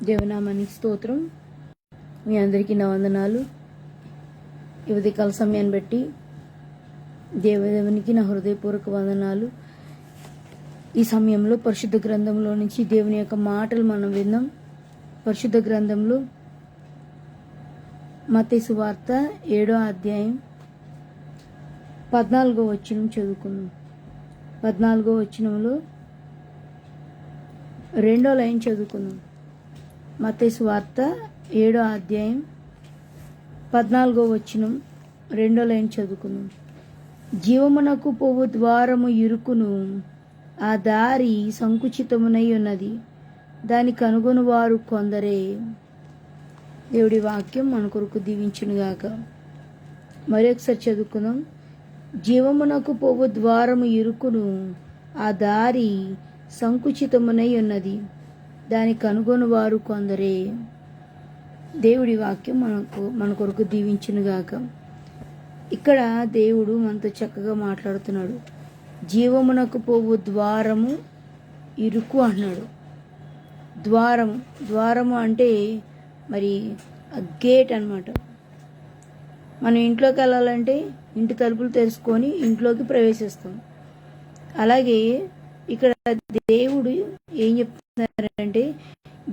దేవనామానికి స్తోత్రం. మీ అందరికీ నా వందనాలు. ఈ ఉదయకాల సమయాన్ని బట్టి దేవునికి నా హృదయపూర్వక వందనాలు. ఈ సమయంలో పరిశుద్ధ గ్రంథంలో నుంచి దేవుని యొక్క మాటలు మనం విన్నాం. పరిశుద్ధ గ్రంథంలో మత్తయి సువార్త 7వ అధ్యాయం 14వ వచనం చదువుకున్నాం. 14వ వచనంలో 2వ లైన్ చదువుకున్నాం. మత్తయి సువార్త 7వ అధ్యాయం 14వ వచనం 2వ లైన్ చదువుకున్నాం. జీవమునకు పోవు ద్వారము ఇరుకును, ఆ దారి సంకుచితమునై ఉన్నది, దాని కనుగొని వారు కొందరే. దేవుడి వాక్యం మన కొరకు దీవించునుగాక. మరి ఒకసారి చదువుకుందాం. జీవమునకు పోవు ద్వారము ఇరుకును, ఆ దారి సంకుచితమునై ఉన్నది, దాని కనుగొని వారు కొందరే. దేవుడి వాక్యం మన కొరకు దీవించునుగాక. ఇక్కడ దేవుడు మనతో చక్కగా మాట్లాడుతున్నాడు. జీవమునకు పోవు ద్వారము ఇరుకు అన్నాడు. ద్వారము అంటే మరి గేట్ అన్నమాట. మనం ఇంట్లోకి వెళ్ళాలంటే ఇంటి తలుపులు తెరుచుకొని ఇంట్లోకి ప్రవేశిస్తాం. అలాగే ఇక్కడ దేవుడు ఏం చెప్తున్నారంటే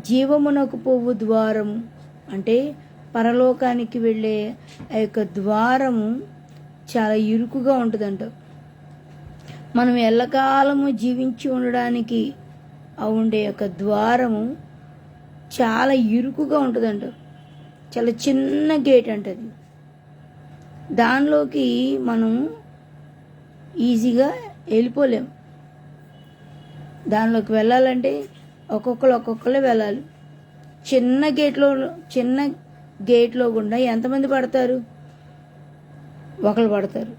జీవమునకు పోవు ద్వారము అంటే పరలోకానికి వెళ్ళే ఆ యొక్క ద్వారము చాలా ఇరుకుగా ఉంటుందంట. మనం ఎల్లకాలము జీవించి ఉండడానికి ఉండే యొక్క ద్వారము చాలా ఇరుకుగా ఉంటుందంట. చాలా చిన్న గేట్ అంటది. దానిలోకి మనం ఈజీగా వెళ్ళిపోలేం. దానిలోకి వెళ్ళాలంటే ఒక్కొక్కరు వెళ్ళాలి. చిన్న గేట్లో గుండా ఎంతమంది పడతారు? ఒకరు పడతారు.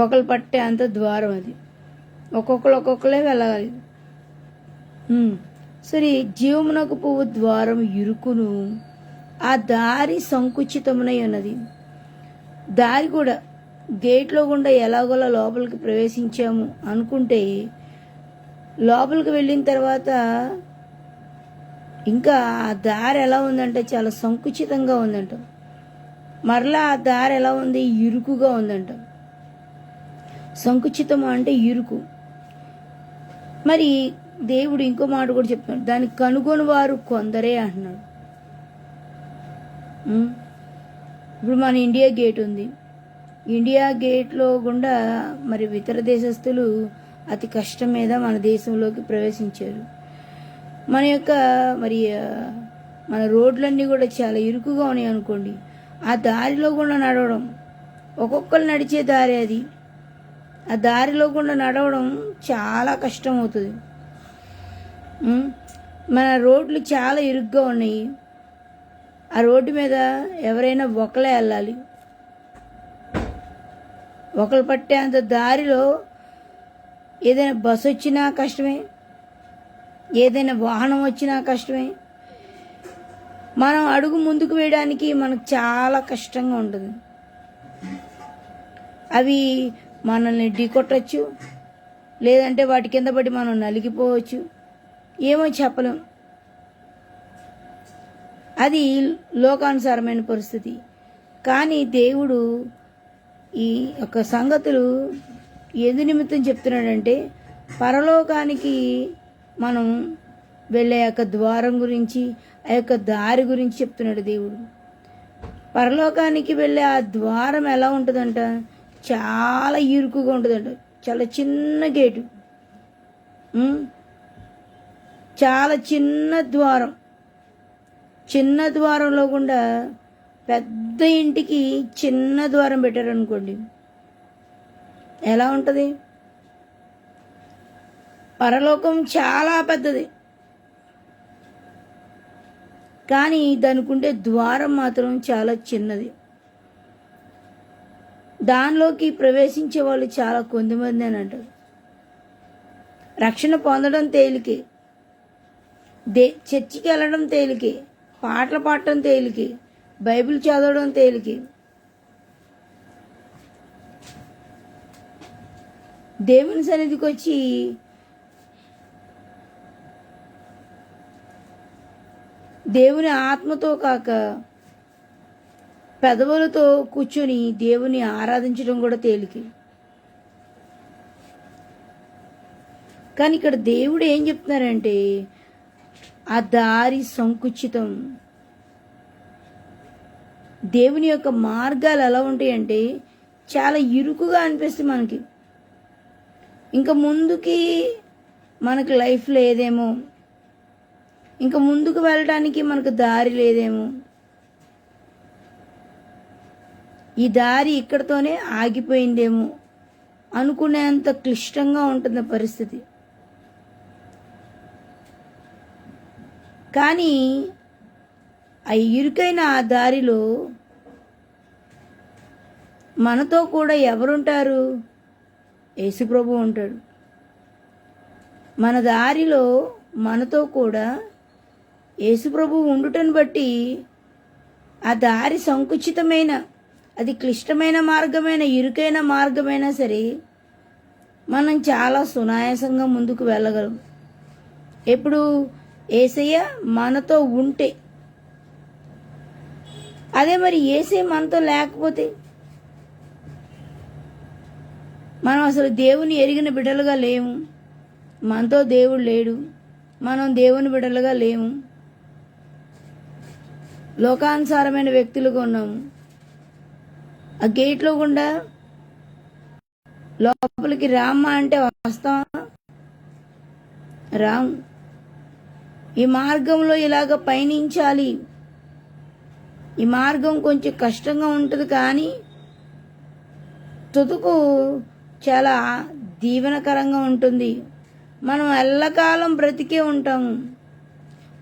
ఒకరు పట్టే అంత ద్వారం అది. ఒక్కొక్కరే వెళ్ళాలి. సరే, జీవమునకు పోవు ద్వారం ఇరుకును, ఆ దారి సంకుచితమునై ఉన్నది. దారి కూడా గేట్లో గుండా ఎలాగోలా లోపలికి ప్రవేశించాము అనుకుంటే లోపలికి వెళ్ళిన తర్వాత ఇంకా ఆ దారి ఎలా ఉందంటే చాలా సంకుచితంగా ఉందంట. మరలా ఆ దారి ఎలా ఉంది? ఇరుకుగా ఉందంట. సంకుచితము అంటే ఇరుకు. మరి దేవుడు ఇంకో మాట కూడా చెప్తున్నాడు, దాన్ని కనుగొని వారు కొందరే అంటున్నాడు. ఇప్పుడు మన ఇండియా గేట్ ఉంది. ఇండియా గేట్లో గుండా మరి ఇతర దేశస్తులు అతి కష్టం మీద మన దేశంలోకి ప్రవేశించారు. మన రోడ్లన్నీ కూడా చాలా ఇరుకుగా ఉన్నాయి అనుకోండి. ఆ దారిలో గుండా నడవడం, ఒక్కొక్కరు నడిచే దారి అది. ఆ దారిలో గుండా నడవడం చాలా కష్టం అవుతుంది. మన రోడ్లు చాలా ఇరుగ్గా ఉన్నాయి. ఆ రోడ్డు మీద ఎవరైనా ఒకళ్ళే వెళ్ళాలి. ఒకరు పట్టే అంత దారిలో ఏదైనా బస్సు వచ్చినా కష్టమే, ఏదైనా వాహనం వచ్చినా కష్టమే. మనం అడుగు ముందుకు వేయడానికి మనకు చాలా కష్టంగా ఉంటుంది. అవి మనల్ని ఢీకొట్టచ్చు, లేదంటే వాటి కింద పడి మనం నలిగిపోవచ్చు. ఏమో చెప్పలేం. అది లోకానుసారమైన పరిస్థితి. కానీ దేవుడు ఈ యొక్క సంగతులు ఎందు నిమిత్తం చెప్తున్నాడంటే పరలోకానికి మనం వెళ్ళే యొక్క ద్వారం గురించి, ఆ యొక్క దారి గురించి చెప్తున్నాడు దేవుడు. పరలోకానికి వెళ్ళే ఆ ద్వారం ఎలా ఉంటుందంట? చాలా ఇరుకుగా ఉంటుందంట. చాలా చిన్న గేటు, చాలా చిన్న ద్వారం. చిన్న ద్వారంలో గుండా పెద్ద ఇంటికి చిన్న ద్వారం పెట్టారనుకోండి, ఎలా ఉంటుంది? పరలోకం చాలా పెద్దది, కానీ దానికి ఉండే ద్వారం మాత్రం చాలా చిన్నది. దానిలోకి ప్రవేశించే వాళ్ళు చాలా కొంతమంది అని అంటారు. రక్షణ పొందడం తేలికే, చర్చికి వెళ్ళడం తేలికే, పాటలు పాడటం తేలికే, బైబిల్ చదవడం తేలికే. దేవుని సన్నిధికి వచ్చి దేవుని ఆత్మతో కాక పెదవులతో కూర్చొని దేవుని ఆరాధించడం కూడా తేలిక. కానీ ఇక్కడ దేవుడు ఏం చెప్తున్నారంటే ఆ దారి సంకుచితం. దేవుని యొక్క మార్గాలు ఎలా ఉంటాయంటే చాలా ఇరుకుగా అనిపిస్తుంది మనకి. ఇంకా ముందుకి మనకు లైఫ్ లేదేమో, ఇంకా ముందుకు వెళ్ళడానికి మనకు దారి లేదేమో, ఈ దారి ఇక్కడతోనే ఆగిపోయిందేమో అనుకునేంత క్లిష్టంగా ఉంటుంది పరిస్థితి. కానీ ఆ ఇరుకైన ఆ దారిలో మనతో కూడా ఎవరుంటారు? యేసుప్రభు ఉంటాడు. మన దారిలో మనతో కూడా యేసుప్రభు ఉండుటను బట్టి ఆ దారి సంకుచితమైన, అది క్లిష్టమైన మార్గమైన, ఇరుకైన మార్గమైనా సరే మనం చాలా సునాయాసంగా ముందుకు వెళ్ళగలం. ఎప్పుడు యేసయ్య మనతో ఉంటే. అదే మరి యేసయ్య మనతో లేకపోతే మనం అసలు దేవుని ఎరిగిన బిడ్డలుగా లేము. మనతో దేవుడు లేడు, మనం దేవుని బిడ్డలుగా లేము, లోకానుసారమైన వ్యక్తులుగా ఉన్నాము. ఆ గేట్లో గుండా లోపలికి రామ్మా అంటే వస్తామా? రాము. ఈ మార్గంలో ఇలాగ పయనించాలి, ఈ మార్గం కొంచెం కష్టంగా ఉంటుంది, కానీ తుదుకు చాలా దీవెనకరంగా ఉంటుంది. మనం ఎల్లకాలం బ్రతికే ఉంటాము.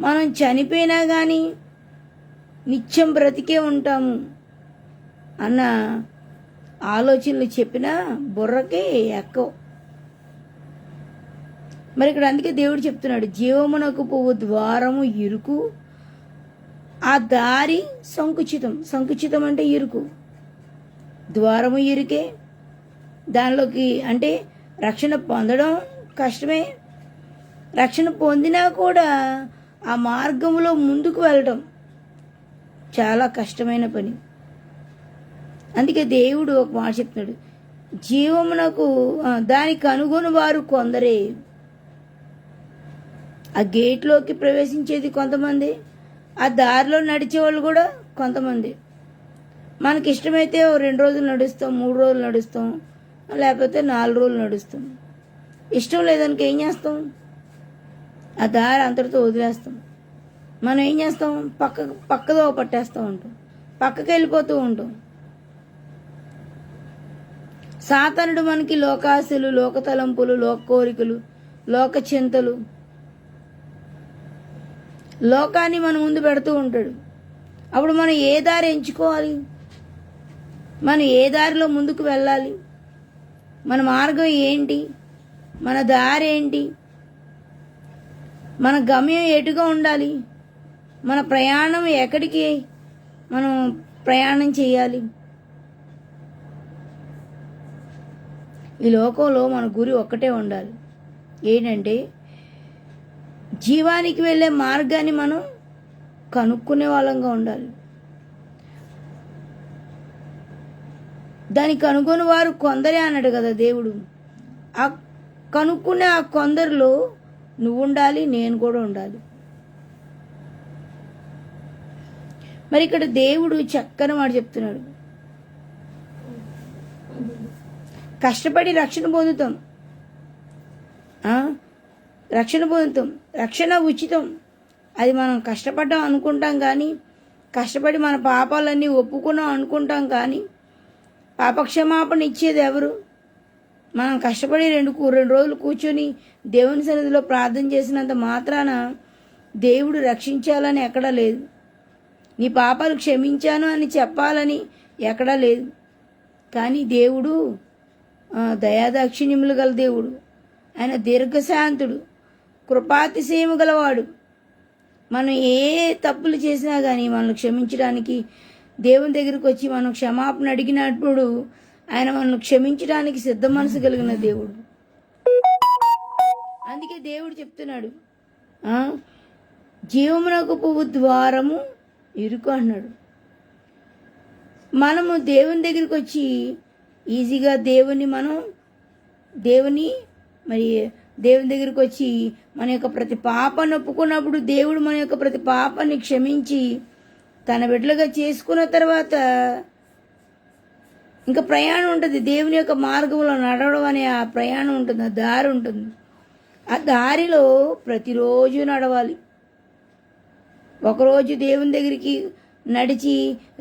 మనం చనిపోయినా కానీ నిత్యం బ్రతికే ఉంటాము అన్న ఆలోచనలు చెప్పినా బుర్రకి ఎక్కవు. మరి ఇక్కడ అందుకే దేవుడు చెప్తున్నాడు, జీవమునకు పోవు ద్వారము ఇరుకు, ఆ దారి సంకుచితం. సంకుచితం అంటే ఇరుకు, ద్వారము ఇరుకే. దానిలోకి అంటే రక్షణ పొందడం కష్టమే, రక్షణ పొందినా కూడా ఆ మార్గంలో ముందుకు వెళ్ళడం చాలా కష్టమైన పని. అందుకే దేవుడు ఒక మాట చెప్తున్నాడు, జీవమునకు దానికి కనుగొని వారు కొందరే. ఆ గేట్లోకి ప్రవేశించేది కొంతమంది, ఆ దారిలో నడిచేవాళ్ళు కూడా కొంతమంది. మనకి ఇష్టమైతే 2 రోజులు నడుస్తాం, 3 రోజులు నడుస్తాం, లేకపోతే 4 రోజులు నడుస్తాం. ఇష్టం లేదనుక ఏం చేస్తాం? ఆ దారి అంతటితో వదిలేస్తాం. మనం ఏం చేస్తాం? పక్కదో పట్టేస్తూ ఉంటాం, పక్కకి వెళ్ళిపోతూ ఉంటాం. సాతానుడు మనకి లోకాశలు, లోక తలంపులు, లోక కోరికలు, లోక చింతలు, లోకాన్ని మన ముందు పెడుతూ ఉంటాడు. అప్పుడు మనం ఏ దారి ఎంచుకోవాలి? మనం ఏ దారిలో ముందుకు వెళ్ళాలి? మన మార్గం ఏంటి? మన దారి ఏంటి? మన గమ్యం ఎటుగా ఉండాలి? మన ప్రయాణం ఎక్కడికి మనం ప్రయాణం చేయాలి? ఈ లోకంలో మన గురి ఒక్కటే ఉండాలి. ఏంటంటే జీవానికి వెళ్ళే మార్గాన్ని మనం కనుక్కునే వాళ్ళంగా ఉండాలి. దాన్ని కనుగొని వారు కొందరే అన్నాడు కదా దేవుడు. ఆ కనుక్కునే ఆ కొందరిలో నువ్వు ఉండాలి, నేను కూడా ఉండాలి. మరి ఇక్కడ దేవుడు చక్కని మాట చెప్తున్నాడు, కష్టపడి రక్షణ పొందుతాం, రక్షణ ఉచితం. అది మనం కష్టపడ్డాం అనుకుంటాం, కానీ కష్టపడి మన పాపాలన్నీ ఒప్పుకున్నాం అనుకుంటాం, కానీ పాపక్షమాపణ ఇచ్చేది ఎవరు? మనం కష్టపడి 2 రోజులు కూర్చొని దేవుని సన్నిధిలో ప్రార్థన చేసినంత మాత్రాన దేవుడు రక్షించాలని ఎక్కడా లేదు. నీ పాపాలు క్షమించాను అని చెప్పాలని ఎక్కడా లేదు. కానీ దేవుడు దయాదాక్షిణ్యములు గల దేవుడు, ఆయన దీర్ఘశాంతుడు, కృపాతిశయము గలవాడు. మనం ఏ తప్పులు చేసినా కానీ మనల్ని క్షమించడానికి దేవుని దగ్గరికి వచ్చి మనం క్షమాపణ అడిగినప్పుడు ఆయన మనల్ని క్షమించడానికి సిద్ధ మనసు కలిగిన దేవుడు. అందుకే దేవుడు చెప్తున్నాడు, జీవమునకు పువ్వు ద్వారము ఇరుకు అన్నాడు. మనము దేవుని దగ్గరికి వచ్చి ఈజీగా దేవుని దగ్గరికి వచ్చి మన యొక్క ప్రతి పాపను ఒప్పుకున్నప్పుడు దేవుడు మన యొక్క ప్రతి పాపాన్ని క్షమించి తన బిడ్డలుగా చేసుకున్న తర్వాత ఇంకా ప్రయాణం ఉంటుంది. దేవుని యొక్క మార్గంలో నడవడం అనే ఆ ప్రయాణం ఉంటుంది, ఆ దారి ఉంటుంది. ఆ దారిలో ప్రతిరోజు నడవాలి. ఒకరోజు దేవుని దగ్గరికి నడిచి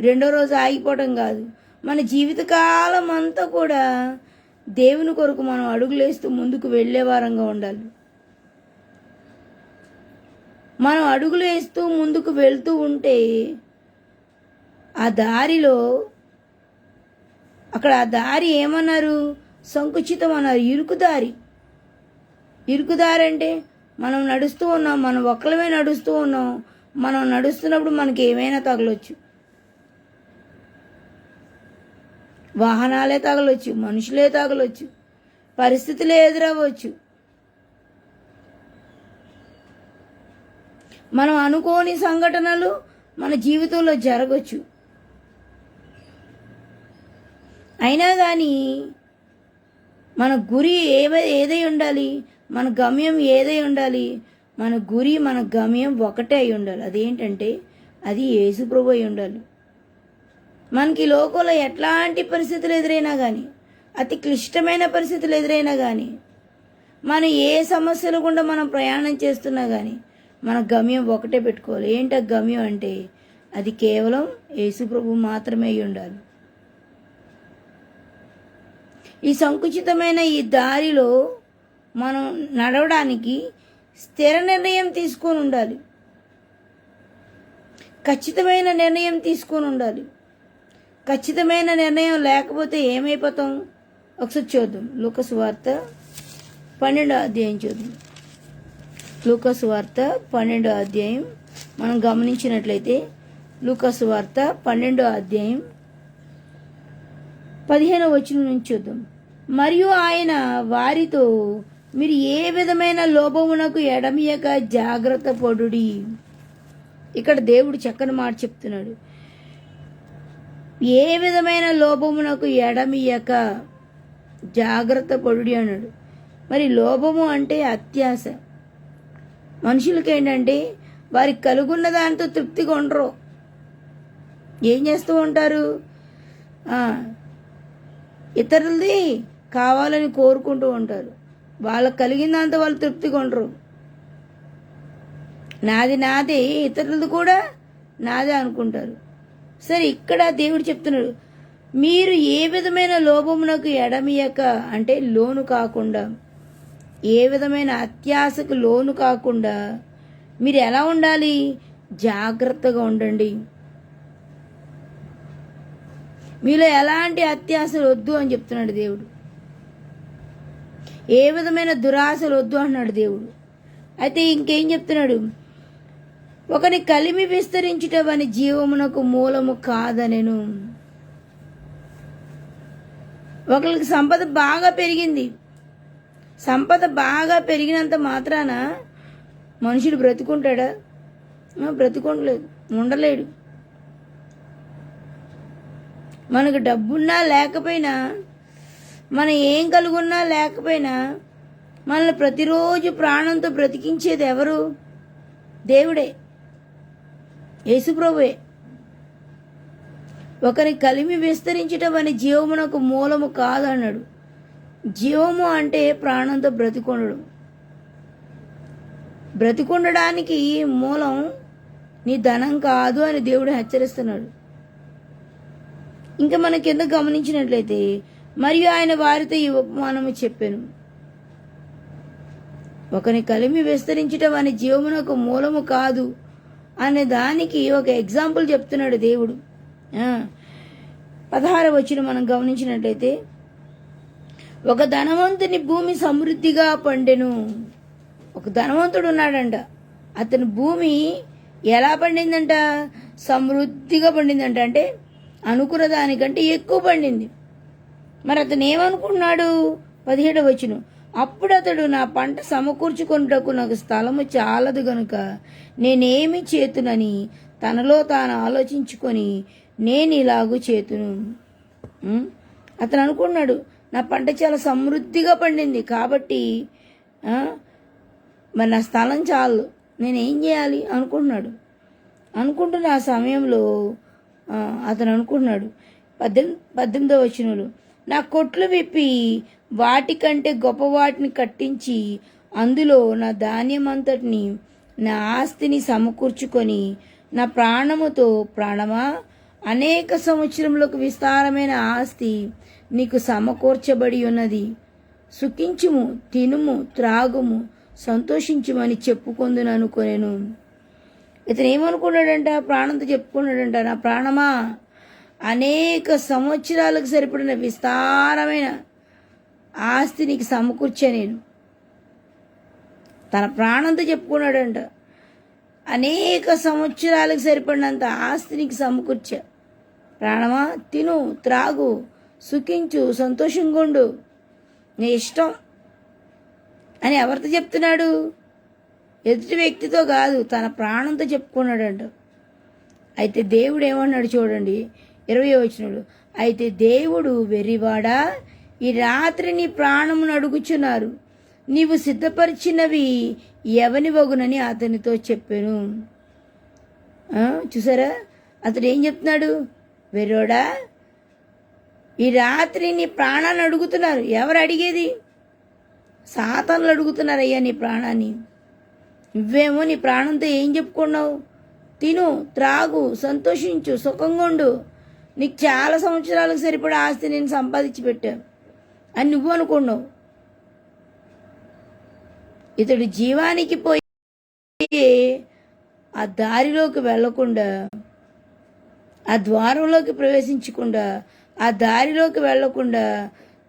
రెండో రోజు ఆగిపోవడం కాదు. మన జీవితకాలం అంతా కూడా దేవుని కొరకు మనం అడుగులేస్తూ ముందుకు వెళ్ళే వారంగా ఉండాలి. మనం అడుగులు వేస్తూ ముందుకు వెళ్తూ ఉంటే ఆ దారిలో అక్కడ ఆ దారి ఏమన్నారు? సంకుచితం అన్నారు. ఇరుకుదారి అంటే మనం నడుస్తూ ఉన్నాం, మనం ఒక్కలమే నడుస్తూ ఉన్నాం. మనం నడుస్తున్నప్పుడు మనకి ఏమైనా తగలొచ్చు. వాహనాలే తగలొచ్చు, మనుషులే తగలొచ్చు, పరిస్థితులే ఎదురవ్వచ్చు. మనం అనుకోని సంఘటనలు మన జీవితంలో జరగవచ్చు. అయినా కానీ మన గురి ఏదై ఉండాలి, మన గమ్యం ఏదై ఉండాలి? మన గురి, మన గమ్యం ఒకటే అయి ఉండాలి. అదేంటంటే అది యేసుప్రభు అయి ఉండాలి. మనకి లోకంలో ఎట్లాంటి పరిస్థితులు ఎదురైనా కానీ, అతి క్లిష్టమైన పరిస్థితులు ఎదురైనా కానీ, మన ఏ సమస్యలు గుండా మనం ప్రయాణం చేస్తున్నా కానీ మన గమ్యం ఒకటే పెట్టుకోవాలి. ఏంటి ఆ గమ్యం అంటే అది కేవలం యేసుప్రభు మాత్రమే అయి ఉండాలి. ఈ సంకుచితమైన ఈ దారిలో మనం నడవడానికి స్థిర నిర్ణయం తీసుకొని ఉండాలి. ఖచ్చితమైన నిర్ణయం తీసుకొని ఉండాలి. ఖచ్చితమైన నిర్ణయం లేకపోతే ఏమైపోతాం? ఒకసారి చూద్దాం. లూకాసు వార్త 12వ అధ్యాయం చూద్దాం. లూకాసు వార్త 12వ అధ్యాయం మనం గమనించినట్లయితే లూకాసు వార్త 12వ అధ్యాయం 15వ వచనం నుంచి చూద్దాం. మరియు ఆయన వారితో, మీరు ఏ విధమైన లోభమునకు ఎడమియక జాగ్రత్త పడుడి. ఇక్కడ దేవుడు చక్కని మాట చెప్తున్నాడు. ఏ విధమైన లోభమునకు ఎడమియక జాగ్రత్త పడుడి అన్నాడు. మరి లోభము అంటే అత్యాశ. మనుషులకి ఏంటంటే వారికి కలుగున్న దాంతో తృప్తిగా ఉండరు. ఏం చేస్తూ ఉంటారు? ఇతరులది కావాలని కోరుకుంటూ ఉంటారు. వాళ్ళకి కలిగిందంతా వాళ్ళు తృప్తిగా ఉండరు. నాదే, ఇతరులది కూడా నాదే అనుకుంటారు. సరే, ఇక్కడ దేవుడు చెప్తున్నాడు, మీరు ఏ విధమైన లోభమునకు ఎడమియక అంటే లోను కాకుండా, ఏ విధమైన అత్యాశకు లోను కాకుండా మీరు ఎలా ఉండాలి? జాగ్రత్తగా ఉండండి. మీలో ఎలాంటి అత్యాశలు వద్దు అని చెప్తున్నాడు దేవుడు. ఏ విధమైన దురాశలు వద్దు అన్నాడు దేవుడు. అయితే ఇంకేం చెప్తున్నాడు? ఒకని కలిమి విస్తరించుటవని జీవమునకు మూలము కాదనెను. ఒకరికి సంపద బాగా పెరిగింది. సంపద బాగా పెరిగినంత మాత్రాన మనుషుడు బ్రతుకుంటాడా? బ్రతుకుండలేదు, ఉండలేడు. మనకు డబ్బున్నా లేకపోయినా, మనం ఏం కలుగున్నా లేకపోయినా, మనల్ని ప్రతిరోజు ప్రాణంతో బ్రతికించేది ఎవరు? దేవుడే, యేసుప్రభువే. ఒకరి కలిమి విస్తరించటం అని జీవమునకు మూలము కాదన్నాడు. జీవము అంటే ప్రాణంతో బ్రతికొండడం. బ్రతికొండడానికి మూలం నీ ధనం కాదు అని దేవుడు హెచ్చరిస్తున్నాడు. ఇంకా మన కింద గమనించినట్లయితే, మరియు ఆయన వారితో ఈ ఉపమానము చెప్పాను. ఒకని కలిమి విస్తరించటం అని జీవమునకు మూలము కాదు అనే దానికి ఒక ఎగ్జాంపుల్ చెప్తున్నాడు దేవుడు. 16వ వచనం మనం గమనించినట్లయితే, ఒక ధనవంతుని భూమి సమృద్ధిగా పండెను. ఒక ధనవంతుడు ఉన్నాడంట. అతని భూమి ఎలా పండిందంట? సమృద్ధిగా పండిందంట. అంటే అనుకున్న దానికంటే ఎక్కువ పండింది. మరి అతను ఏమనుకున్నాడు? 17వ వచనం, అప్పుడు అతడు, నా పంట సమకూర్చుకొనుటకు నాకు స్థలము చాలదు గనుక నేనేమి చేతునని తనలో తాను ఆలోచించుకొని నేను ఇలాగూ చేతును. అతను అనుకున్నాడు, నా పంట చాలా సమృద్ధిగా పండింది కాబట్టి మరి నా స్థలం చాలు, నేనేం చేయాలి అనుకుంటున్న ఆ సమయంలో అతను అనుకున్నాడు. 18వ వచనంలో, నా కొట్లు విప్పి వాటికంటే గొప్ప వాటిని కట్టించి అందులో నా ధాన్యం అంతటిని నా ఆస్తిని సమకూర్చుకొని నా ప్రాణముతో, ప్రాణమా, అనేక సంవత్సరములకు విస్తారమైన ఆస్తి నీకు సమకూర్చబడి ఉన్నది, సుఖించుము, తినుము, త్రాగుము, సంతోషించుమని చెప్పుకొందును అనుకొనెను. ఇతను ఏమనుకున్నాడంట? ప్రాణంతో చెప్పుకున్నాడంట, నా ప్రాణమా, అనేక సంవత్సరాలకు సరిపడిన విస్తారమైన ఆస్తి నీకు సమకూర్చా నేను. తన ప్రాణంతో చెప్పుకున్నాడంట, అనేక సంవత్సరాలకు సరిపడినంత ఆస్తి నీకు సమకూర్చా. ప్రాణమా, తిను, త్రాగు, సుఖించు, సంతోషంగా ఉండు, నీ ఇష్టం అని ఎవరితో చెప్తున్నాడు? ఎదుటి వ్యక్తితో కాదు, తన ప్రాణంతో చెప్పుకున్నాడంట. అయితే దేవుడు ఏమన్నాడు చూడండి, 20వ వచనంలో, అయితే దేవుడు, వెర్రివాడా, ఈ రాత్రి నీ ప్రాణమును అడుగుచున్నారు, నీవు సిద్ధపరిచినవి ఎవని వగునని అతనితో చెప్పాను. చూసారా, అతడు ఏం చెప్తున్నాడు? వెర్రోడా, ఈ రాత్రి నీ ప్రాణాన్ని అడుగుతున్నారు. ఎవరు అడిగేది? సాతానులు అడుగుతున్నారు, అయ్యా నీ ప్రాణాన్ని. నువ్వేమో నీ ప్రాణంతో ఏం చెప్పుకున్నావు? తిను, త్రాగు, సంతోషించు, సుఖంగా ఉండు, నీకు చాలా సంవత్సరాలకు సరిపడా ఆస్తి నేను సంపాదించి పెట్టా అని నువ్వు అనుకున్నావు. ఇతడు జీవానికి పోయి ఆ దారిలోకి వెళ్లకుండా, ఆ ద్వారంలోకి ప్రవేశించకుండా, ఆ దారిలోకి వెళ్లకుండా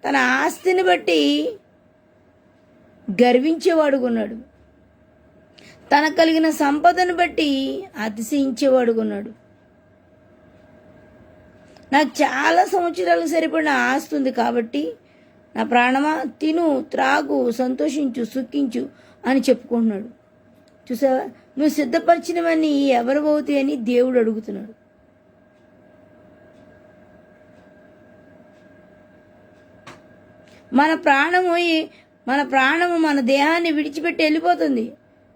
తన ఆస్తిని బట్టి గర్వించేవాడుకున్నాడు. తనకు కలిగిన సంపదను బట్టి అతిశయించేవాడుకున్నాడు. నాకు చాలా సంవత్సరాలకు సరిపడిన ఆస్తి ఉంది కాబట్టి నా ప్రాణమా, తిను, త్రాగు, సంతోషించు, సుఖించు అని చెప్పుకుంటున్నాడు. చూసావా, నువ్వు సిద్ధపరిచినవన్నీ ఎవరు అవుతాయి అని దేవుడు అడుగుతున్నాడు. మన ప్రాణము మన దేహాన్ని విడిచిపెట్టి వెళ్ళిపోతుంది,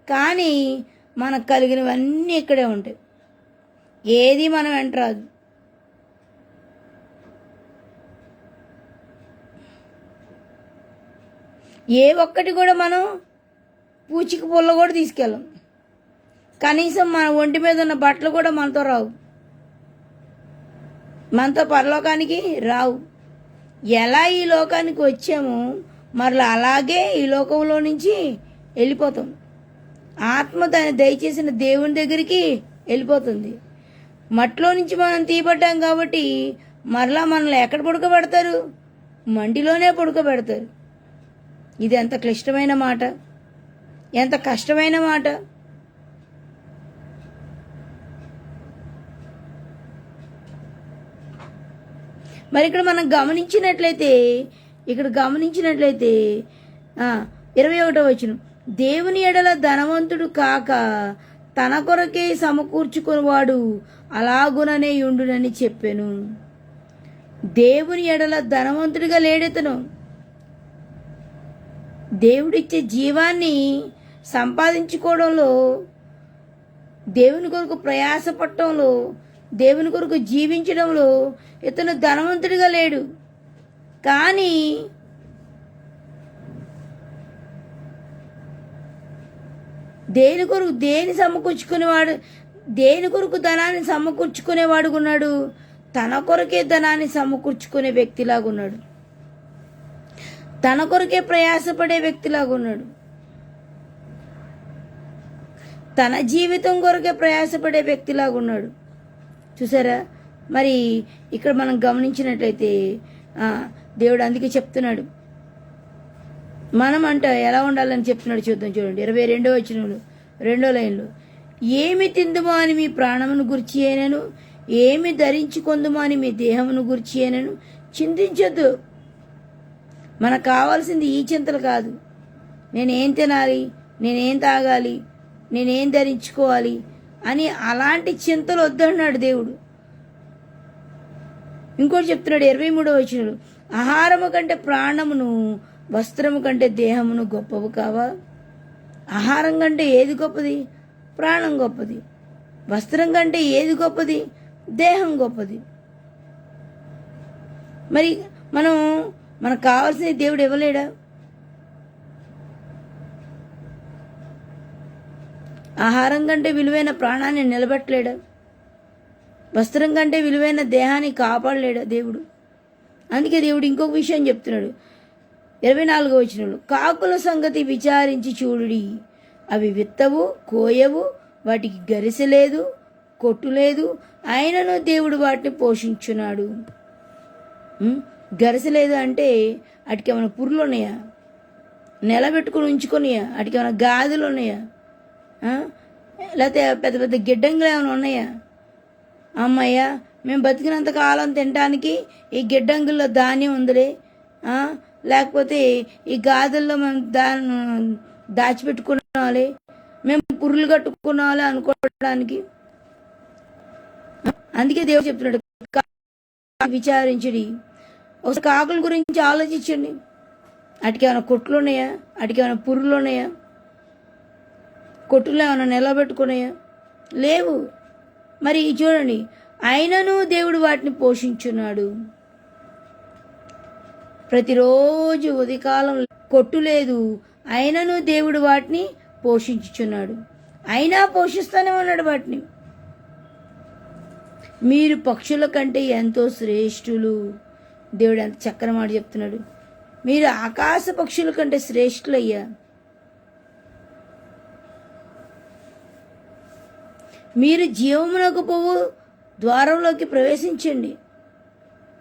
కానీ మనకు కలిగినవన్నీ ఇక్కడే ఉంటాయి. ఏది మనం వెంటరాదు. ఏ ఒక్కటి కూడా మనం పూచికి పుల్ల కూడా తీసుకెళ్ళం. కనీసం మన ఒంటి మీద ఉన్న బట్టలు కూడా మనతో రావు, మనతో పరలోకానికి రావు. ఎలా ఈ లోకానికి వచ్చామో మరలా అలాగే ఈ లోకంలో నుంచి వెళ్ళిపోతాం. ఆత్మ దాన్ని దయచేసిన దేవుని దగ్గరికి వెళ్ళిపోతుంది. మట్టిలో నుంచి మనం తీయబడ్డాం కాబట్టి మరలా మనల్ని ఎక్కడ పడుకోబెడతారు? మంటిలోనే పడుకోబెడతారు. ఇది ఎంత క్లిష్టమైన మాట, ఎంత కష్టమైన మాట. మరి ఇక్కడ మనం గమనించినట్లయితే 21వ వచనం, దేవుని ఎడల ధనవంతుడు కాక తన కొరకే సమకూర్చుకునేవాడు అలాగుననే ఉండునని చెప్పాను. దేవుని ఎడల ధనవంతుడిగా లేడెతను. దేవుడిచ్చే జీవాన్ని సంపాదించుకోవడంలో, దేవుని కొరకు ప్రయాసపడటంలో, దేవుని కొరకు జీవించడంలో ఇతను ధనవంతుడిగా లేడు. కానీ దేని కొరకు ధనాన్ని సమకూర్చుకునేవాడుకున్నాడు? తన కొరకే ధనాన్ని సమకూర్చుకునే వ్యక్తిలాగున్నాడు. తన కొరకే ప్రయాసపడే వ్యక్తిలాగున్నాడు. తన జీవితం కొరకే ప్రయాసపడే వ్యక్తిలాగున్నాడు. చూసారా, మరి ఇక్కడ మనం గమనించినట్లయితే దేవుడు అందుకే చెప్తున్నాడు, మనం ఎలా ఉండాలని చెప్తున్నాడు. చూద్దాం, చూడండి 22వ వచనంలో 2వ లైన్లో, ఏమి తిందుమో అని మీ ప్రాణమును గుర్చి అయినను, ఏమి ధరించుకొందుమో అని మీ దేహమును గుర్చి అయినను చింతించొద్దు. మనకు కావాల్సింది ఈ చింతలు కాదు. నేనేం తినాలి, నేనేం తాగాలి, నేనేం ధరించుకోవాలి అని అలాంటి చింతలు వద్దన్నాడు దేవుడు. ఇంకోటి చెప్తున్నాడు 23వ వచనంలో, ఆహారము కంటే ప్రాణమును, వస్త్రము కంటే దేహమును గొప్పవు కావా. ఆహారం కంటే ఏది గొప్పది? ప్రాణం గొప్పది. వస్త్రం కంటే ఏది గొప్పది? దేహం గొప్పది. మరి మనకు కావాల్సిన దేవుడు ఇవ్వలేడా? ఆహారం కంటే విలువైన ప్రాణాన్ని నిలబెట్టలేడా? వస్త్రం కంటే విలువైన దేహాన్ని కాపాడలేడా దేవుడు? అందుకే దేవుడు ఇంకొక విషయం చెప్తున్నాడు 24వ వచనంలో, కాకుల సంగతి విచారించి చూడుడి, అవి విత్తవు, కోయవు, వాటికి గరిసె లేదు, కొట్టు లేదు, అయినను దేవుడు వాటిని పోషించున్నాడు. గరిసె లేదు అంటే వాటికి ఏమైనా పుర్రులు ఉన్నాయా? నిలబెట్టుకుని ఉంచుకున్నాయా? వాటికి ఏమైనా గాజులు ఉన్నాయా? లేకపోతే పెద్ద పెద్ద గిడ్డంగులు ఏమైనా ఉన్నాయా? అమ్మయ్య, మేము బతికినంత కాలం తినడానికి ఈ గిడ్డంగుల్లో ధాన్యం ఉందిలే, లేకపోతే ఈ గాజుల్లో మేము దాచిపెట్టుకున్నాలే, మేము పుర్రులు కట్టుకున్నాలే అనుకోవడానికి. అందుకే దేవుడు చెప్తున్నాడు, విచారించడి. ఒకసారి కాకుల గురించి ఆలోచించండి. వాటికి ఏమైనా కొట్లు ఉన్నాయా? వాటికి ఏమైనా పుర్రులు ఉన్నాయా? కొట్టులో ఏమైనా నిలబెట్టుకున్నాయా? లేవు. మరి చూడండి, అయినను దేవుడు వాటిని పోషించున్నాడు. ప్రతిరోజు ఉదయకాలం కొట్టు లేదు, అయినను దేవుడు వాటిని పోషించుచున్నాడు. అయినా పోషిస్తూనే ఉన్నాడు వాటిని. మీరు పక్షుల కంటే ఎంతో శ్రేష్ఠులు. దేవుడు ఎంత చక్కని మాట చెప్తున్నాడు. మీరు ఆకాశ పక్షుల కంటే శ్రేష్ఠులయ్యా. మీరు జీవమునకు పోవు ద్వారంలోకి ప్రవేశించండి.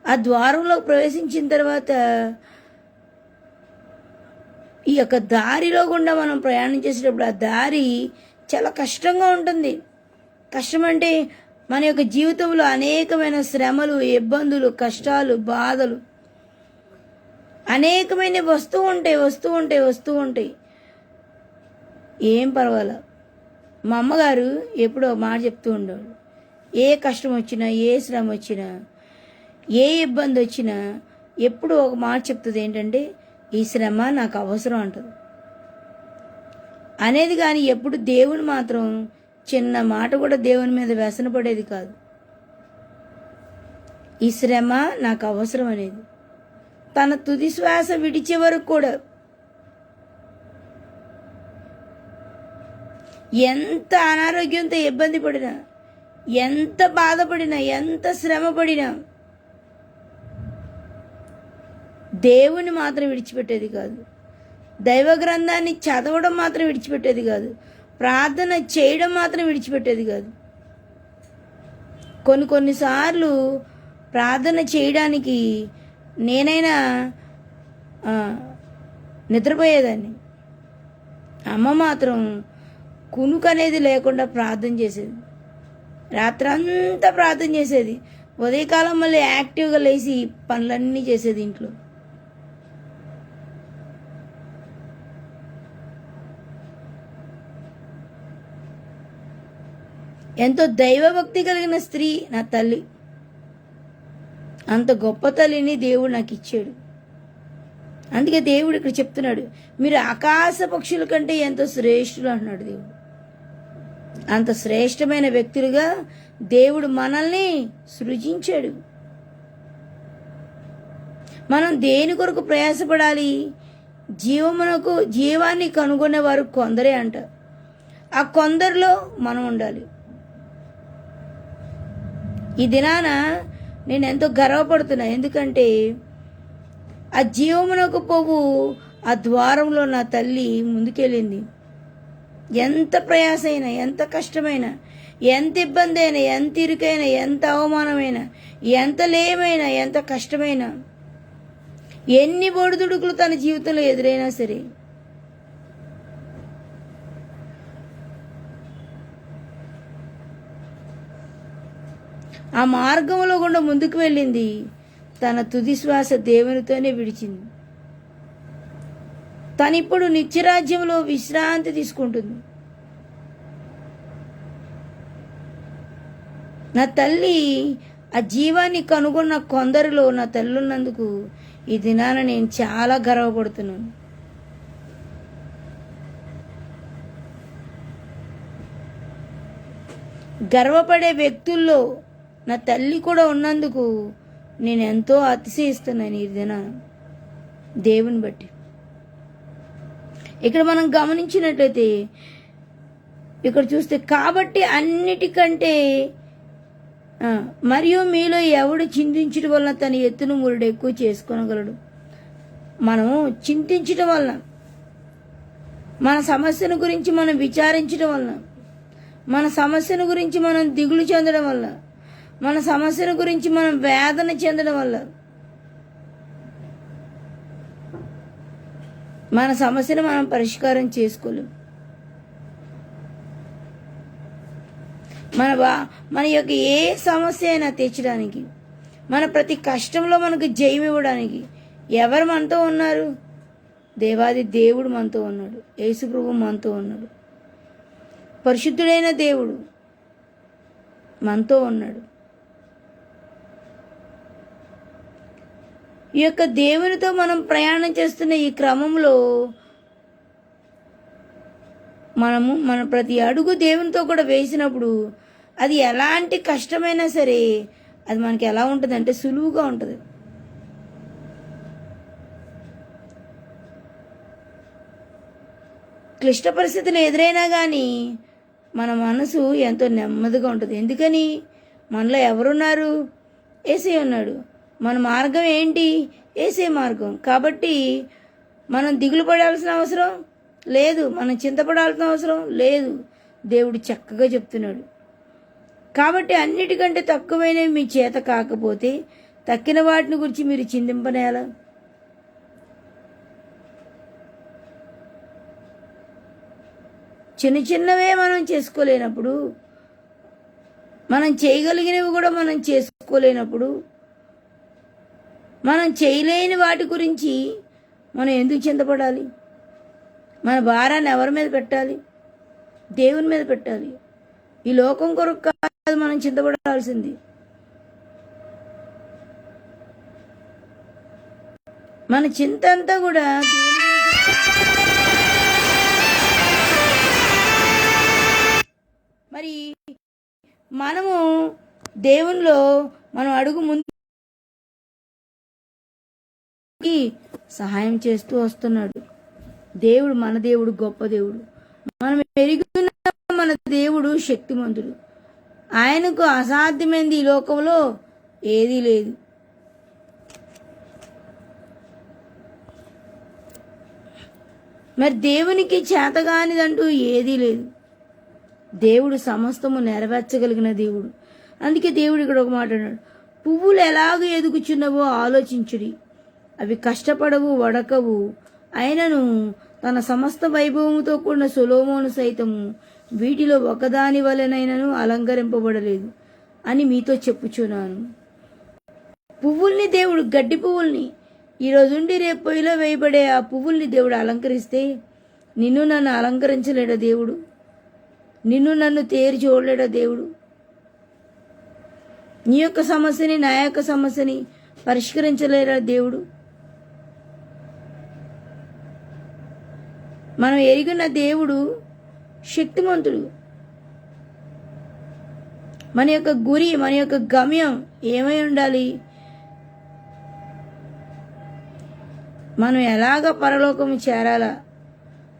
ఆ ద్వారంలోకి ప్రవేశించిన తర్వాత ఈ యొక్క దారిలో గుండా మనం ప్రయాణం చేసేటప్పుడు ఆ దారి చాలా కష్టంగా ఉంటుంది. కష్టం అంటే మన యొక్క జీవితంలో అనేకమైన శ్రమలు, ఇబ్బందులు, కష్టాలు, బాధలు అనేకమైన వస్తూ ఉంటాయి. ఏం పర్వాలా. మా అమ్మగారు ఎప్పుడో మాట చెప్తూ ఉండేవాళ్ళు, ఏ కష్టం వచ్చినా, ఏ శ్రమ వచ్చినా, ఏ ఇబ్బంది వచ్చినా ఎప్పుడు ఒక మాట చెప్తుంది, ఏంటంటే ఈ శ్రమ నాకు అవసరం అంటది అనేది. కానీ ఎప్పుడు దేవుని మాత్రం చిన్న మాట కూడా దేవుని మీద వ్యసన పడేది కాదు. ఈ శ్రమ నాకు అవసరం అనేది. తన తుది శ్వాస విడిచే వరకు కూడా ఎంత అనారోగ్యంతో ఇబ్బంది పడినా, ఎంత బాధపడినా, ఎంత శ్రమ పడినా దేవుని మాత్రం విడిచిపెట్టేది కాదు. దైవ గ్రంథాన్ని చదవడం మాత్రం విడిచిపెట్టేది కాదు. ప్రార్థన చేయడం మాత్రం విడిచిపెట్టేది కాదు. కొన్నిసార్లు ప్రార్థన చేయడానికి నేనైనా నిద్రపోయేదాన్ని. అమ్మ మాత్రం కునుకు అనేది లేకుండా ప్రార్థన చేసేది. రాత్రంతా ప్రార్థన చేసేది. ఉదయకాలం మళ్ళీ యాక్టివ్గా లేచి పనులన్నీ చేసేది ఇంట్లో. ఎంతో దైవభక్తి కలిగిన స్త్రీ నా తల్లి. అంత గొప్ప తల్లిని దేవుడు నాకు ఇచ్చాడు. అందుకే దేవుడు ఇక్కడ చెప్తున్నాడు, మీరు ఆకాశ పక్షుల కంటే ఎంతో శ్రేష్ఠులు అంటున్నాడు దేవుడు. అంత శ్రేష్టమైన వ్యక్తులుగా దేవుడు మనల్ని సృజించాడు. మనం దేని కొరకు ప్రయాసపడాలి? జీవాన్ని కనుగొనేవారు కొందరే అంట. ఆ కొందరిలో మనం ఉండాలి. ఈ దినాన నేను ఎంతో గర్వపడుతున్నా. ఎందుకంటే ఆ జీవమునకు పోవు ఆ ద్వారంలో నా తల్లి ముందుకెళ్ళింది. ఎంత ప్రయాసైనా, ఎంత కష్టమైనా, ఎంత ఇబ్బంది అయినా, ఎంత ఇరుకైనా, ఎంత అవమానమైనా, ఎంత లేమైనా, ఎంత కష్టమైనా, ఎన్ని ఒడిదుడుకులు తన జీవితంలో ఎదురైనా సరే ఆ మార్గంలో కూడా ముందుకు వెళ్ళింది. తన తుది శ్వాస దేవునితోనే విడిచింది. తనిప్పుడు నిత్యరాజ్యంలో విశ్రాంతి తీసుకుంటుంది. నా తల్లి ఆ జీవాన్ని కనుగొన్న కొందరిలో నా తల్లి ఉన్నందుకు ఈ దినాన నేను చాలా గర్వపడుతున్నాను. గర్వపడే వ్యక్తుల్లో నా తల్లి కూడా ఉన్నందుకు నేను ఎంతో అతిశయిస్తున్నాను ఈ దినాన దేవుని బట్టి. ఇక్కడ మనం గమనించినట్లయితే ఇక్కడ చూస్తే, కాబట్టి అన్నిటికంటే మరియు మీలో ఎవడు చింతించడం వలన తన ఎత్తును మురుడు ఎక్కువ చేసుకోనగలడు. మనం చింతించడం వలన, మన సమస్యను గురించి మనం విచారించడం వలన, మన సమస్యను గురించి మనం దిగులు చెందడం వల్ల, మన సమస్యను గురించి మనం వేదన చెందడం వల్ల మన సమస్యను మనం పరిష్కారం చేసుకోలేం. మన యొక్క ఏ సమస్య అయినా తీర్చడానికి, మన ప్రతి కష్టంలో మనకు జయం ఇవ్వడానికి ఎవరు మనతో ఉన్నారు? దేవాది దేవుడు మనతో ఉన్నాడు. యేసు ప్రభువు మనతో ఉన్నాడు. పరిశుద్ధుడైన దేవుడు మనతో ఉన్నాడు. ఈ యొక్క దేవునితో మనం ప్రయాణం చేస్తున్న ఈ క్రమంలో మన ప్రతి అడుగు దేవునితో కూడా వేసినప్పుడు అది ఎలాంటి కష్టమైనా సరే అది మనకి ఎలా ఉంటుంది అంటే సులువుగా ఉంటుంది. క్లిష్ట పరిస్థితులు ఎదురైనా కానీ మన మనసు ఎంతో నెమ్మదిగా ఉంటుంది. ఎందుకని? మనలో ఎవరున్నారు? యేసయ్య ఉన్నాడు. మన మార్గం ఏంటి? యేసయ్య మార్గం. కాబట్టి మనం దిగులు పడాల్సిన అవసరం లేదు, మనం చింతపడాల్సిన అవసరం లేదు. దేవుడు చక్కగా చెప్తున్నాడు. కాబట్టి అన్నిటికంటే తక్కువైనవి మీ చేత కాకపోతే తక్కిన వాటిని గురించి మీరు చింతింపనేలా? చిన్న చిన్నవే మనం చేసుకోలేనప్పుడు, మనం చేయగలిగినవి కూడా మనం చేసుకోలేనప్పుడు, మనం చేయలేని వాటి గురించి మనం ఎందుకు చింతపడాలి? మన భారాన్ని ఎవరి మీద పెట్టాలి? దేవుని మీద పెట్టాలి. ఈ లోకం కొరకు కాదు మనం చింతపడాల్సింది. మన చింత అంతా కూడా మరి మనము దేవునిలో మనం అడుగు ముందుకి సహాయం చేస్తూ వస్తున్నాడు. దేవుడు మన దేవుడు గొప్ప దేవుడు. మనం ఎరుగుతున్న మన దేవుడు శక్తిమంతుడు. ఆయనకు అసాధ్యమైనది ఈ లోకంలో ఏదీ లేదు. మరి దేవునికి చేతగానిదంటూ ఏదీ లేదు. దేవుడు సమస్తము నెరవేర్చగలిగిన దేవుడు. అందుకే దేవుడు ఇక్కడ ఒక మాట అన్నాడు, పువ్వులు ఎలాగ ఎదుగుచున్నవో ఆలోచించుడి, అవి కష్టపడవు వడకవు, అయినను తన సమస్త వైభవముతో కూడిన సొలొమోను సైతము వీటిలో ఒకదాని వలనైనను అలంకరింపబడలేదు అని మీతో చెప్పుచున్నాను. పువ్వుల్ని దేవుడు, గడ్డి పువ్వుల్ని, ఈరోజుండి రేపు పొయ్యిలో వేయబడే ఆ పువ్వుల్ని దేవుడు అలంకరిస్తే నిన్ను నన్ను అలంకరించలేడా దేవుడు? నిన్ను నన్ను తేరి చూడలేడా దేవుడు? నీ యొక్క సమస్యని, నా యొక్క సమస్యని పరిష్కరించలేడా దేవుడు? మనం ఎరిగిన దేవుడు శక్తిమంతుడు. మన యొక్క గురి, మన యొక్క గమ్యం ఏమై ఉండాలి? మనం ఎలాగ పరలోకము చేరాలా?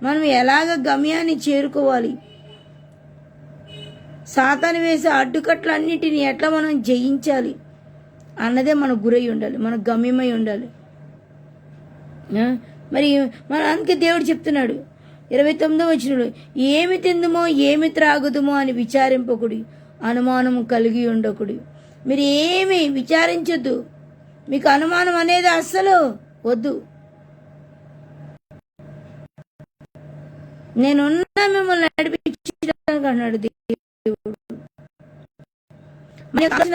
మనం ఎలాగ గమ్యాన్ని చేరుకోవాలి? సాతాను వేసే అడ్డుకట్లన్నిటిని ఎట్లా మనం జయించాలి అన్నదే మన గురై ఉండాలి, మన గమ్యమై ఉండాలి. మరి మన అందుకే దేవుడు చెప్తున్నాడు 29వ వచనంలో, ఏమి తిందుమో ఏమి త్రాగుదుమో అని విచారింపకుడి, అనుమానము కలిగి ఉండకుడి. మీరు ఏమి విచారించొద్దు. మీకు అనుమానం అనేది అస్సలు వద్దు. నేనున్నా మిమ్మల్ని నడిపించడానికి అన్నాడు దేవుడు.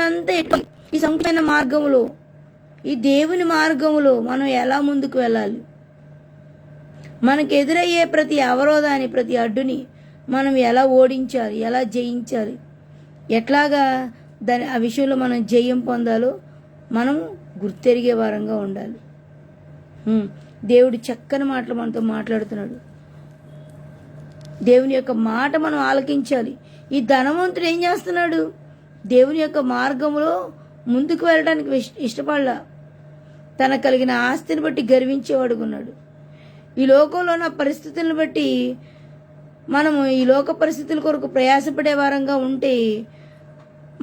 అంతా ఈ సంకమైన మార్గంలో, ఈ దేవుని మార్గంలో మనం ఎలా ముందుకు వెళ్ళాలి? మనకు ఎదురయ్యే ప్రతి అవరోధాన్ని, ప్రతి అడ్డుని మనం ఎలా ఓడించాలి, ఎలా జయించాలి, ఎట్లాగా ఆ విషయంలో మనం జయం పొందాలో మనం గుర్తెరిగే వారంగా ఉండాలి. దేవుడు చక్కని మాటలు మనతో మాట్లాడుతున్నాడు. దేవుని యొక్క మాట మనం ఆలకించాలి. ఈ ధనవంతుడు ఏం చేస్తున్నాడు? దేవుని యొక్క మార్గంలో ముందుకు వెళ్ళడానికి ఇష్టపడలా. తనకు కలిగిన ఆస్తిని బట్టి గర్వించేవాడుకున్నాడు. ఈ లోకంలో ఉన్న పరిస్థితులను బట్టి మనము ఈ లోక పరిస్థితుల కొరకు ప్రయాసపడే వారంగా ఉంటే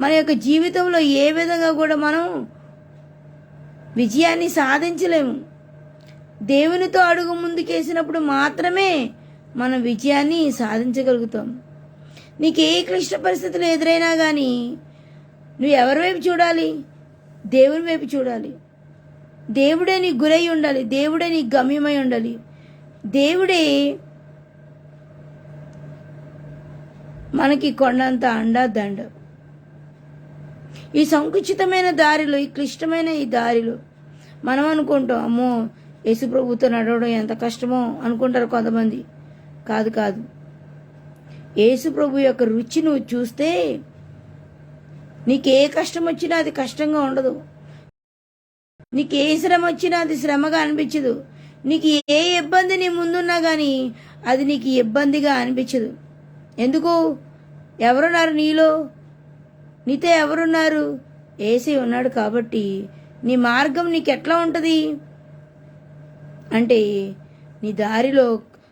మన యొక్క జీవితంలో ఏ విధంగా కూడా మనం విజయాన్ని సాధించలేము. దేవునితో అడుగు ముందుకేసినప్పుడు మాత్రమే మనం విజయాన్ని సాధించగలుగుతాం. నీకు ఏ క్లిష్ట పరిస్థితులు ఎదురైనా కానీ నువ్వు ఎవరి వైపు చూడాలి? దేవుని వైపు చూడాలి. దేవుడే నీ గురై ఉండాలి. దేవుడే నీ గమ్యమై ఉండాలి. దేవుడే మనకి కొండంత అండా దండ. ఈ సంకుచితమైన దారిలో, ఈ క్లిష్టమైన ఈ దారిలో మనం అనుకుంటాం, అమ్మో యేసు ప్రభుతో నడవడం ఎంత కష్టమో అనుకుంటారు కొంతమంది. కాదు కాదు, యేసు ప్రభు యొక్క రుచి నువ్వు చూస్తే నీకు ఏ కష్టం వచ్చినా అది కష్టంగా ఉండదు. నీకు ఏ శ్రమ వచ్చినా అది శ్రమగా అనిపించదు. నీకు ఏ ఇబ్బంది నీ ముందున్నా కానీ అది నీకు ఇబ్బందిగా అనిపించదు. ఎందుకు? ఎవరున్నారు నీలో? నీతో ఎవరున్నారు? యేసే ఉన్నాడు కాబట్టి నీ మార్గం నీకు ఎట్లా ఉంటుంది అంటే, నీ దారిలో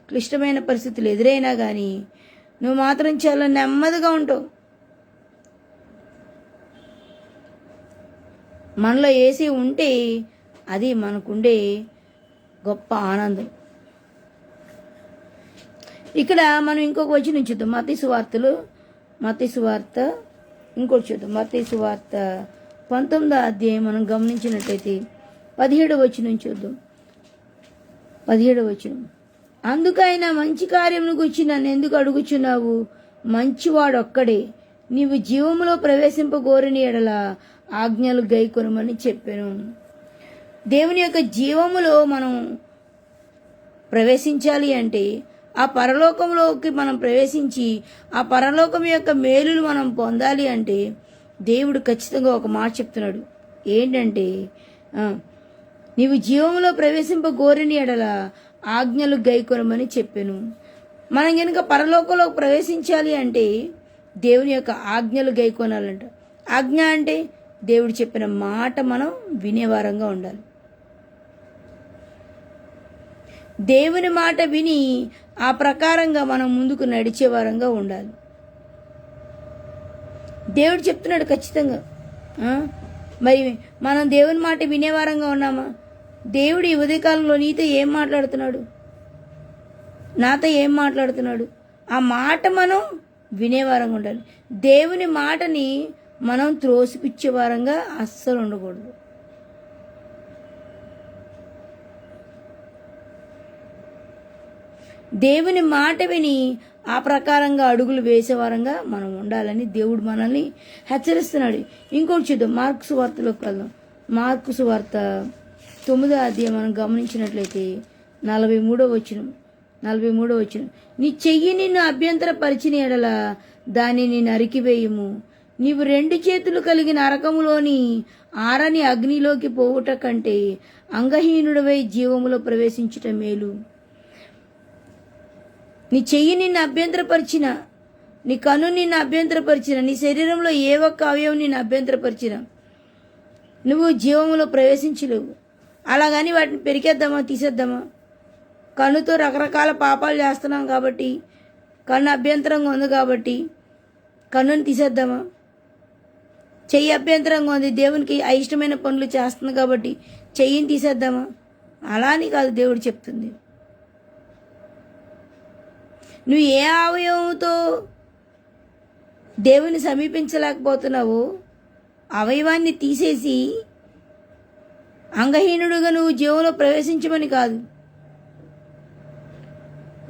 క్లిష్టమైన పరిస్థితులు ఎదురైనా కానీ నువ్వు మాత్రం చాలా నెమ్మదిగా ఉంటావు. మనలో యేసే ఉంటే అది మనకుండే గొప్ప ఆనందం. ఇక్కడ మనం ఇంకొక వచనం చూద్దాం. మత్తయి సువార్త ఇంకోటి చూద్దాం. మత్తయి సువార్త 19వ అధ్యాయం మనం గమనించినట్లయితే 17వ వచనం చూద్దాం. 17వ వచనం, అందుకైన మంచి కార్యమును గురించి నన్ను ఎందుకు అడుగుచున్నావు? మంచివాడొక్కడే, నీవు జీవములో ప్రవేశింపగోరిన ఎడల ఆజ్ఞలు గైకొనమని చెప్పాను. దేవుని యొక్క జీవములో మనం ప్రవేశించాలి అంటే, ఆ పరలోకంలోకి మనం ప్రవేశించి ఆ పరలోకం యొక్క మేలులు మనం పొందాలి అంటే దేవుడు ఖచ్చితంగా ఒక మాట చెప్తున్నాడు. ఏంటంటే, నీవు జీవములో ప్రవేశింపగోరిన ఎడల ఆజ్ఞలు గైకొనమని చెప్పాను. మనం కనుక పరలోకంలోకి ప్రవేశించాలి అంటే దేవుని యొక్క ఆజ్ఞలు గైకొనాలంట. ఆజ్ఞ అంటే దేవుడు చెప్పిన మాట మనం వినేవారంగా ఉండాలి. దేవుని మాట విని ఆ ప్రకారంగా మనం ముందుకు నడిచే వారంగా ఉండాలి. దేవుడు చెప్తున్నాడు ఖచ్చితంగా. మరి మనం దేవుని మాట వినేవారంగా ఉన్నామా? దేవుడు ఈ ఉదయకాలంలో నీతో ఏం మాట్లాడుతున్నాడు, నాతో ఏం మాట్లాడుతున్నాడు? ఆ మాట మనం వినేవారంగా ఉండాలి. దేవుని మాటని మనం త్రోసిపుచ్చే వారంగా అస్సలు ఉండకూడదు. దేవుని మాట విని ఆ ప్రకారంగా అడుగులు వేసేవారంగా మనం ఉండాలని దేవుడు మనల్ని హెచ్చరిస్తున్నాడు. ఇంకోటి చూద్దాం. మార్కు సువార్తలోకి వెళ్దాం. మార్కు సువార్త 9వ అధ్యాయం మనం గమనించినట్లయితే 43వ వచనం, నీ చెయ్యి నిన్ను అభ్యంతరపరిచిన ఎడల దానిని నరికివేయుము. నీవు 2 చేతులు కలిగిన నరకములోని ఆరని అగ్నిలోకి పోవుట కంటే అంగహీనుడవై జీవములో ప్రవేశించుట మేలు. నీ చెయ్యి నిన్ను అభ్యంతరపరిచిన, నీ కన్ను నిన్ను అభ్యంతరపరిచిన, నీ శరీరంలో ఏ ఒక్క అవయవం నిన్ను అభ్యంతరపరిచిన నువ్వు జీవములో ప్రవేశించలేవు. అలాగని వాటిని పెరికేద్దామా, తీసేద్దామా? కన్నుతో రకరకాల పాపాలు చేస్తున్నాం కాబట్టి, కన్ను అభ్యంతరంగా ఉంది కాబట్టి కన్నుని తీసేద్దామా? చెయ్యి అభ్యంతరంగా ఉంది, దేవునికి అయిష్టమైన పనులు చేస్తుంది కాబట్టి చెయ్యిని తీసేద్దామా? అలా అని కాదు దేవుడు చెప్తుంది. నువ్వు ఏ అవయవంతో దేవుని సమీపించలేకపోతున్నావో అవయవాన్ని తీసేసి అంగహీనుడుగా నువ్వు జీవంలో ప్రవేశించమని కాదు.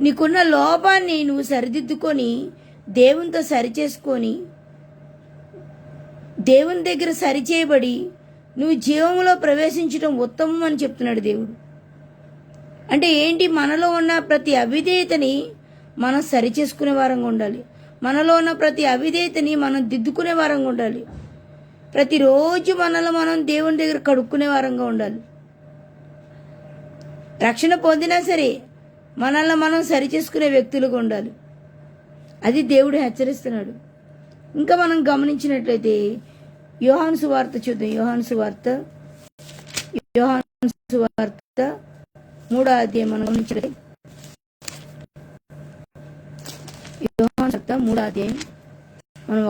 నీకున్న లోపాన్ని నువ్వు సరిదిద్దుకొని దేవునితో సరిచేసుకొని దేవుని దగ్గర సరిచేయబడి నువ్వు జీవంలో ప్రవేశించడం ఉత్తమం అని చెప్తున్నాడు దేవుడు. అంటే ఏంటి? మనలో ఉన్న ప్రతి అవిధేయతని మనం సరిచేసుకునే వారంగా ఉండాలి. మనలో ఉన్న ప్రతి అవిధేయతని మనం దిద్దుకునే వారంగా ఉండాలి. ప్రతిరోజు మనలో మనం దేవుని దగ్గర కడుక్కునే వారంగా ఉండాలి. రక్షణ పొందినా సరే మనల్ని మనం సరిచేసుకునే వ్యక్తులుగా ఉండాలి. అది దేవుడు హెచ్చరిస్తున్నాడు. ఇంకా మనం గమనించినట్లయితే యోహాను సువార్త చూద్దాం. యోహాను సువార్త 3వ అధ్యాయం మనం గమనించినట్లయితే యోహాను సువార్త 3వ అధ్యాయం మనం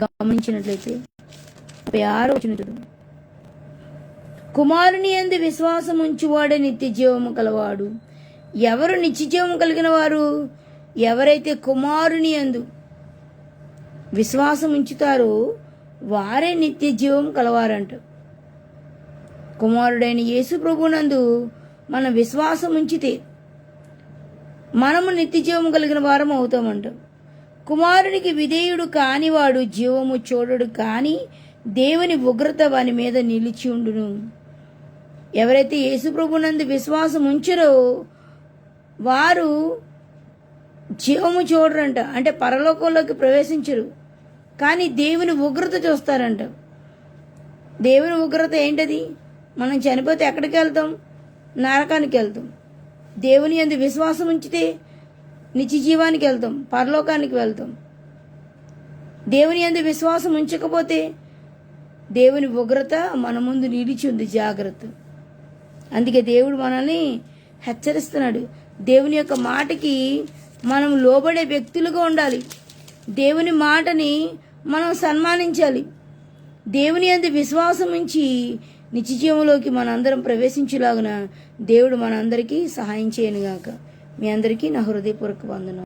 గమనించినట్లయితే 56వ వచనం చూద్దాం. కుమారుని యందు విశ్వాసం ఉంచువాడే నిత్య జీవము కలవాడు. ఎవరు నిత్య జీవము కలిగిన వారు? ఎవరైతే కుమారుని యందు విశ్వాసం ఉంచుతారో వారే నిత్య జీవం కలవారంట. కుమారుడైన యేసు ప్రభునందు మన విశ్వాసం ఉంచితే మనము నిత్య జీవము కలిగిన వారం అవుతామంట. కుమారునికి విధేయుడు కానివాడు జీవము చూడడు, కానీ దేవుని ఉగ్రత వాని మీద నిలిచి ఉండును. ఎవరైతే యేసు ప్రభునందు విశ్వాసం ఉంచరో వారు జీవము చూడరంట. అంటే పరలోకంలోకి ప్రవేశించరు, కానీ దేవుని ఉగ్రత చూస్తారంట. దేవుని ఉగ్రత ఏంటది? మనం చనిపోతే ఎక్కడికి వెళ్తాం? నరకానికి వెళ్తాం. దేవుని యందు విశ్వాసం ఉంచితే నిత్య జీవానికి వెళ్తాం, పరలోకానికి వెళ్తాం. దేవుని యందు విశ్వాసం ఉంచకపోతే దేవుని ఉగ్రత మన ముందు నిలిచి ఉంది. జాగ్రత్త. అందుకే దేవుడు మనల్ని హెచ్చరిస్తున్నాడు. దేవుని యొక్క మాటకి మనం లోబడే వ్యక్తులుగా ఉండాలి. దేవుని మాటని మనం సన్మానించాలి. దేవుని యందు విశ్వాసం ఉంచి నిత్య జీవంలోకి మనందరం ప్రవేశించేలాగున దేవుడు మనందరికీ సహాయం చేయనుగాక. మీ అందరికీ నా హృదయపూర్వక వందనం.